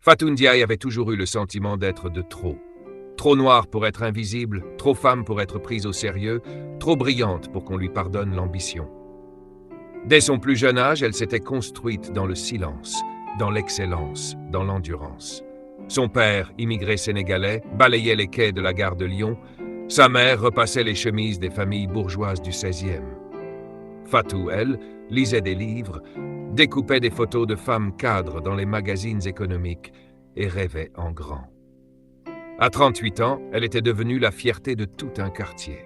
Fatou Ndiaye avait toujours eu le sentiment d'être de trop. Trop noire pour être invisible, trop femme pour être prise au sérieux, trop brillante pour qu'on lui pardonne l'ambition. Dès son plus jeune âge, elle s'était construite dans le silence, dans l'excellence, dans l'endurance. Son père, immigré sénégalais, balayait les quais de la gare de Lyon. Sa mère repassait les chemises des familles bourgeoises du 16e. Fatou, elle, lisait des livres, découpait des photos de femmes cadres dans les magazines économiques et rêvait en grand. À 38 ans, elle était devenue la fierté de tout un quartier.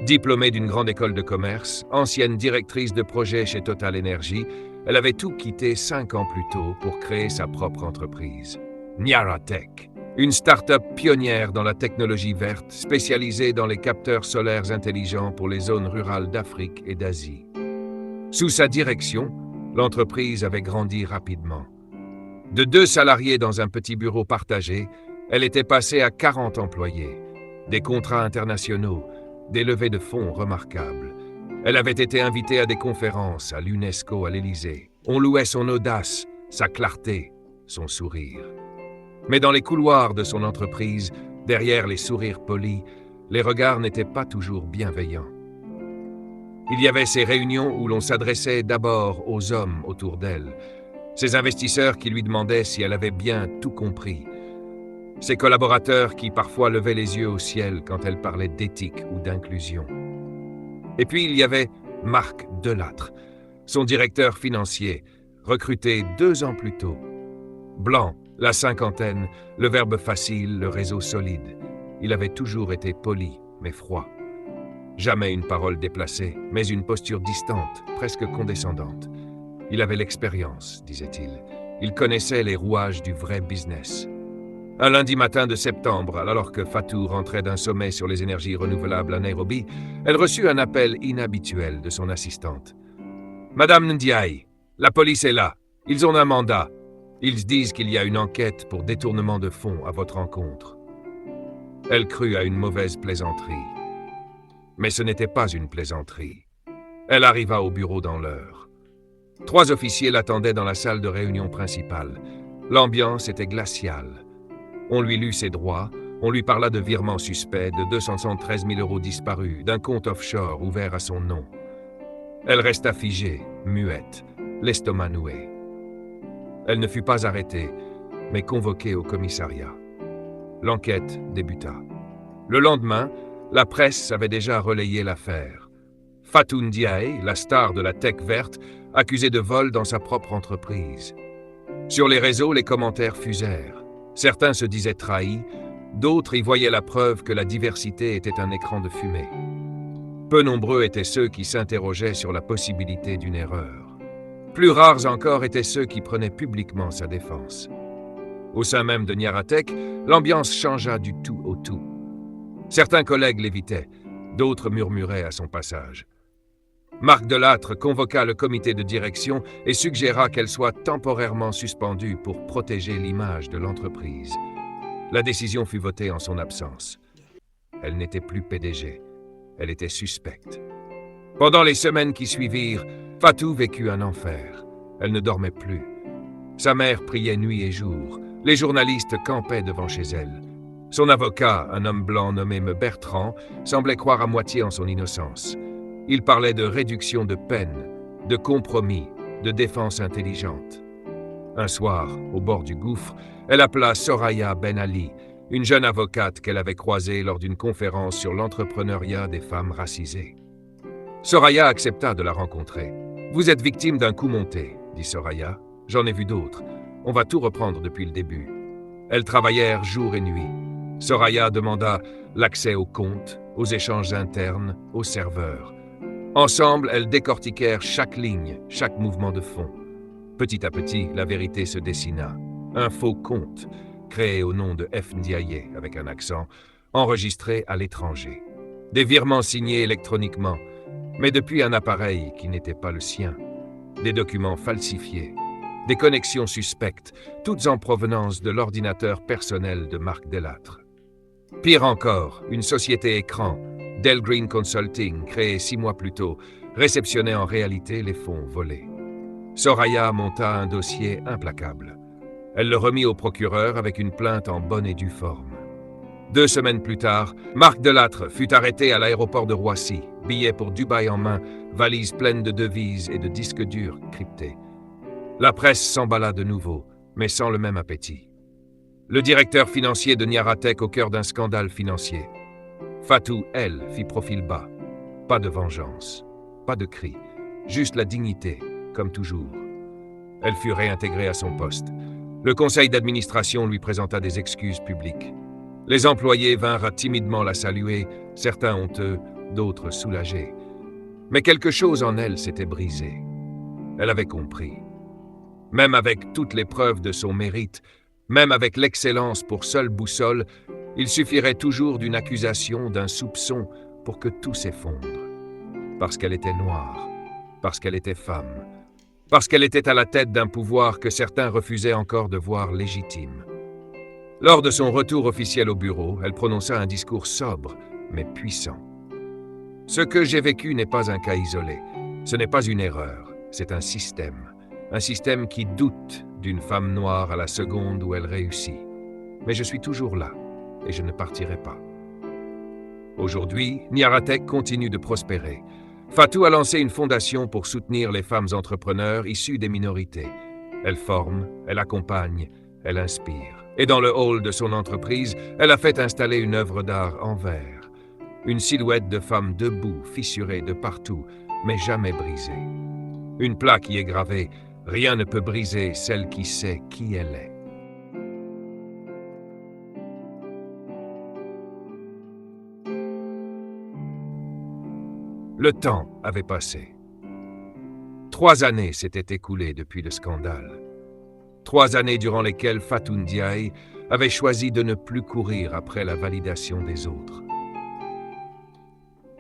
Diplômée d'une grande école de commerce, ancienne directrice de projet chez Total Energy, elle avait tout quitté 5 ans plus tôt pour créer sa propre entreprise. Nyara Tech, une start-up pionnière dans la technologie verte, spécialisée dans les capteurs solaires intelligents pour les zones rurales d'Afrique et d'Asie. Sous sa direction, l'entreprise avait grandi rapidement. De 2 salariés dans un petit bureau partagé, elle était passée à 40 employés, des contrats internationaux, des levées de fonds remarquables. Elle avait été invitée à des conférences, à l'UNESCO, à l'Élysée. On louait son audace, sa clarté, son sourire. Mais dans les couloirs de son entreprise, derrière les sourires polis, les regards n'étaient pas toujours bienveillants. Il y avait ces réunions où l'on s'adressait d'abord aux hommes autour d'elle, ces investisseurs qui lui demandaient si elle avait bien tout compris, ses collaborateurs qui parfois levaient les yeux au ciel quand elle parlait d'éthique ou d'inclusion. Et puis il y avait Marc Delattre, son directeur financier, recruté 2 ans plus tôt. Blanc, la cinquantaine, le verbe facile, le réseau solide. Il avait toujours été poli, mais froid. Jamais une parole déplacée, mais une posture distante, presque condescendante. Il avait l'expérience, disait-il. Il connaissait les rouages du vrai business. Un lundi matin de septembre, alors que Fatou rentrait d'un sommet sur les énergies renouvelables à Nairobi, elle reçut un appel inhabituel de son assistante. « Madame Ndiaye, la police est là. Ils ont un mandat. Ils disent qu'il y a une enquête pour détournement de fonds à votre encontre. » Elle crut à une mauvaise plaisanterie. Mais ce n'était pas une plaisanterie. Elle arriva au bureau dans l'heure. 3 officiers l'attendaient dans la salle de réunion principale. L'ambiance était glaciale. On lui lut ses droits, on lui parla de virements suspects, de 273 000 € disparus, d'un compte offshore ouvert à son nom. Elle resta figée, muette, l'estomac noué. Elle ne fut pas arrêtée, mais convoquée au commissariat. L'enquête débuta. Le lendemain, la presse avait déjà relayé l'affaire. Fatou Ndiaye, la star de la tech verte, accusée de vol dans sa propre entreprise. Sur les réseaux, les commentaires fusèrent. Certains se disaient trahis, d'autres y voyaient la preuve que la diversité était un écran de fumée. Peu nombreux étaient ceux qui s'interrogeaient sur la possibilité d'une erreur. Plus rares encore étaient ceux qui prenaient publiquement sa défense. Au sein même de Nyara Tech, l'ambiance changea du tout au tout. Certains collègues l'évitaient, d'autres murmuraient à son passage. Marc Delattre convoqua le comité de direction et suggéra qu'elle soit temporairement suspendue pour protéger l'image de l'entreprise. La décision fut votée en son absence. Elle n'était plus PDG, elle était suspecte. Pendant les semaines qui suivirent, Fatou vécut un enfer. Elle ne dormait plus. Sa mère priait nuit et jour. Les journalistes campaient devant chez elle. Son avocat, un homme blanc nommé Bertrand, semblait croire à moitié en son innocence. Il parlait de réduction de peine, de compromis, de défense intelligente. Un soir, au bord du gouffre, elle appela Soraya Ben Ali, une jeune avocate qu'elle avait croisée lors d'une conférence sur l'entrepreneuriat des femmes racisées. Soraya accepta de la rencontrer. « Vous êtes victime d'un coup monté, » dit Soraya. « J'en ai vu d'autres. On va tout reprendre depuis le début. » Elles travaillèrent jour et nuit. Soraya demanda l'accès aux comptes, aux échanges internes, aux serveurs. Ensemble, elles décortiquèrent chaque ligne, chaque mouvement de fonds. Petit à petit, la vérité se dessina. Un faux compte, créé au nom de F. Ndiaye, avec un accent, enregistré à l'étranger. Des virements signés électroniquement, mais depuis un appareil qui n'était pas le sien. Des documents falsifiés. Des connexions suspectes, toutes en provenance de l'ordinateur personnel de Marc Delattre. Pire encore, une société écran, Delgreen Consulting, créée 6 mois plus tôt, réceptionnait en réalité les fonds volés. Soraya monta un dossier implacable. Elle le remit au procureur avec une plainte en bonne et due forme. 2 semaines plus tard, Marc Delattre fut arrêté à l'aéroport de Roissy, billet pour Dubaï en main, valise pleine de devises et de disques durs cryptés. La presse s'emballa de nouveau, mais sans le même appétit. Le directeur financier de Niaratec au cœur d'un scandale financier. Fatou, elle, fit profil bas. Pas de vengeance, pas de cri, juste la dignité, comme toujours. Elle fut réintégrée à son poste. Le conseil d'administration lui présenta des excuses publiques. Les employés vinrent timidement la saluer, certains honteux, d'autres soulagés. Mais quelque chose en elle s'était brisé. Elle avait compris. Même avec toutes les preuves de son mérite, même avec l'excellence pour seule boussole, il suffirait toujours d'une accusation, d'un soupçon pour que tout s'effondre. Parce qu'elle était noire, parce qu'elle était femme, parce qu'elle était à la tête d'un pouvoir que certains refusaient encore de voir légitime. Lors de son retour officiel au bureau, elle prononça un discours sobre, mais puissant. « Ce que j'ai vécu n'est pas un cas isolé. Ce n'est pas une erreur, c'est un système qui doute d'une femme noire à la seconde où elle réussit. Mais je suis toujours là, et je ne partirai pas. » Aujourd'hui, Niaratec continue de prospérer. Fatou a lancé une fondation pour soutenir les femmes entrepreneurs issues des minorités. Elle forme, elle accompagne, elle inspire. Et dans le hall de son entreprise, elle a fait installer une œuvre d'art en verre. Une silhouette de femme debout, fissurée de partout, mais jamais brisée. Une plaque y est gravée. Rien ne peut briser celle qui sait qui elle est. Le temps avait passé. 3 années s'étaient écoulées depuis le scandale. 3 années durant lesquelles Fatou Ndiaye avait choisi de ne plus courir après la validation des autres.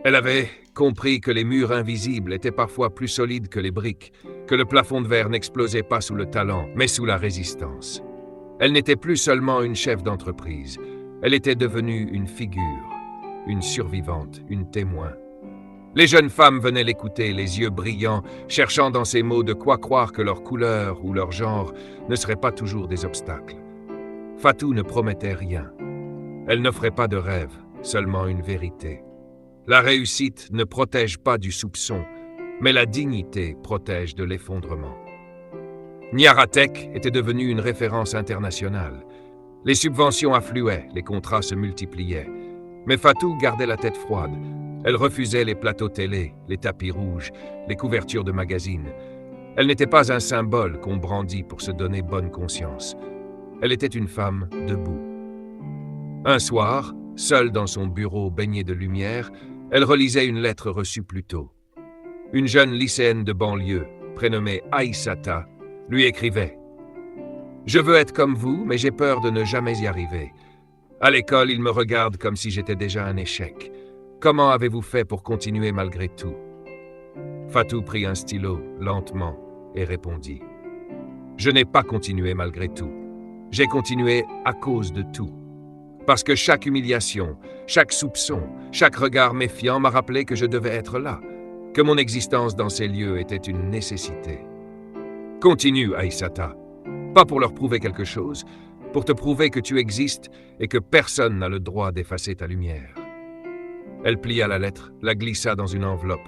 Elle avait compris que les murs invisibles étaient parfois plus solides que les briques, que le plafond de verre n'explosait pas sous le talent, mais sous la résistance. Elle n'était plus seulement une chef d'entreprise, elle était devenue une figure, une survivante, une témoin. Les jeunes femmes venaient l'écouter, les yeux brillants, cherchant dans ses mots de quoi croire que leur couleur ou leur genre ne seraient pas toujours des obstacles. Fatou ne promettait rien. Elle n'offrait pas de rêve, seulement une vérité. La réussite ne protège pas du soupçon, mais la dignité protège de l'effondrement. Niaratec était devenue une référence internationale. Les subventions affluaient, les contrats se multipliaient. Mais Fatou gardait la tête froide. Elle refusait les plateaux télé, les tapis rouges, les couvertures de magazines. Elle n'était pas un symbole qu'on brandit pour se donner bonne conscience. Elle était une femme debout. Un soir, seule dans son bureau baigné de lumière, elle relisait une lettre reçue plus tôt. Une jeune lycéenne de banlieue, prénommée Aïssata, lui écrivait « Je veux être comme vous, mais j'ai peur de ne jamais y arriver. À l'école, ils me regardent comme si j'étais déjà un échec. Comment avez-vous fait pour continuer malgré tout ?» Fatou prit un stylo, lentement, et répondit « Je n'ai pas continué malgré tout. J'ai continué à cause de tout. Parce que chaque humiliation, chaque soupçon, chaque regard méfiant m'a rappelé que je devais être là, que mon existence dans ces lieux était une nécessité. Continue, Aïssata. Pas pour leur prouver quelque chose, pour te prouver que tu existes et que personne n'a le droit d'effacer ta lumière. » Elle plia la lettre, la glissa dans une enveloppe.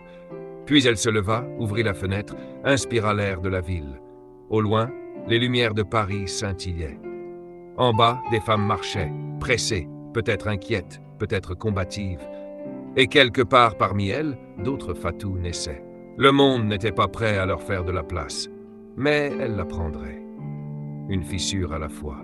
Puis elle se leva, ouvrit la fenêtre, inspira l'air de la ville. Au loin, les lumières de Paris scintillaient. En bas, des femmes marchaient, pressées, peut-être inquiètes, peut-être combatives. Et quelque part parmi elles, d'autres Fatou naissaient. Le monde n'était pas prêt à leur faire de la place, mais elle la prendrait. Une fissure à la fois.